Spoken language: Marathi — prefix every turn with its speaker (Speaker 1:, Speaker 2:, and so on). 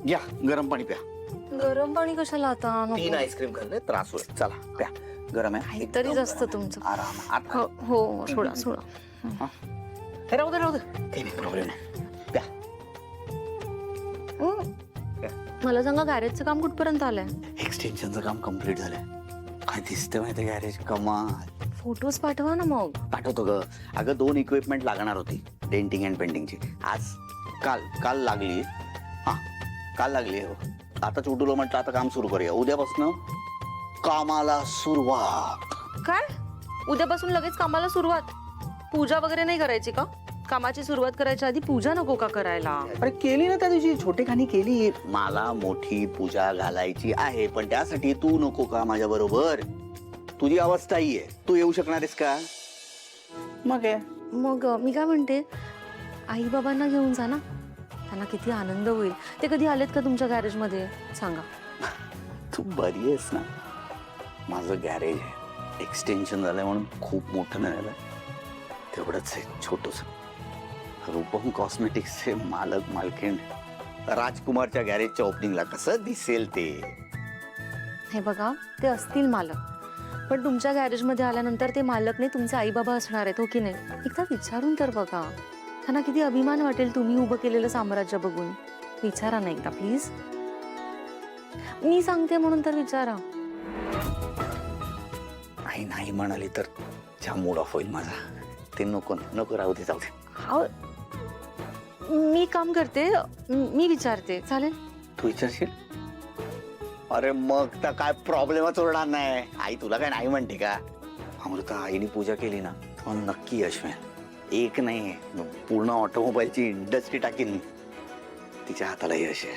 Speaker 1: घ्या गरम पाणी प्या.
Speaker 2: गरम पाणी कशाला आता?
Speaker 1: 3 आईस्क्रीम खाल्ले त्रास होईल. चला प्या. गरम आहे
Speaker 2: तरी जास्त तुमचं.
Speaker 1: आराम. आता
Speaker 2: हो सोडा सोडा.
Speaker 1: हे राहू दे काही नाही प्रॉब्लेम नाही. प्या.
Speaker 2: मला सांगा गॅरेजचं काम कुठपर्यंत आलंय?
Speaker 1: एक्सटेन्शनचं काम कम्प्लीट झालंय. काय दिसतं माहिती गॅरेज कमाल.
Speaker 2: फोटोज पाठवा ना मग.
Speaker 1: पाठवतो ग. अगं 2 इक्विपमेंट लागणार होती डेंटिंग अँड पेंटिंगची. आज काल लागली. हा काल लागली हो. आता उठलो म्हटलं आता काम सुरू करूया. उद्यापासून कामाला सुरुवात.
Speaker 2: काय उद्यापासून लगेच कामाला सुरुवात? पूजा वगैरे नाही करायची का? कामाची सुरुवात करायच्या आधी पूजा नको का करायला?
Speaker 1: अरे केली ना त्या दिवशी छोटेखानी केली. मला मोठी पूजा घालायची आहे पण त्यासाठी तू नको का माझ्या बरोबर? तुझी अवस्था ही आहे. तू येऊ शकणार आहेस का?
Speaker 2: मग मी काय म्हणते, आई बाबांना घेऊन जा ना. त्यांना किती आनंद होईल. ते कधी आलेत का तुमच्या गॅरेज मध्ये? सांगा.
Speaker 1: तू बरी आहेस ना? माझं गॅरेज आहे. एक्सटेन्शन झालंय म्हणून खूप मोठं नाही झालं. तेवढंच आहे छोटस. रूपम कॉस्मेटिक्सचे मालक मालकीण राजकुमारच्या गॅरेजच्या ओपनिंगला कसं दिसेल ते?
Speaker 2: हे बघा, ते असतील मालक, पण तुमच्या गॅरेजमध्ये आल्यानंतर ते मालक नाही तुमचे आई बाबा असणार आहेत, हो की नाही? एकदा विचारून तर बघा. त्यांना किती अभिमान वाटेल तुम्ही उभं केलेलं साम्राज्य बघून. विचारा ना एकदा प्लीज. मी सांगते म्हणून तर विचारा.
Speaker 1: आई नाही म्हणाली तर ज्या मूड ऑफ होईल माझा. ते नको राहू दे. जाऊ दे.
Speaker 2: मी काम करते, मी विचारते. चालेल?
Speaker 1: तू विचारशील? अरे मग तर काय प्रॉब्लेमच उरणार नाही. आई तुला काय नाही म्हणते का? अमृता आईने पूजा केली ना तर नक्की यश मिळेल. एक नाही पूर्ण ऑटोमोबाईलची इंडस्ट्री टाकीन. तिच्या हाताला यश आहे.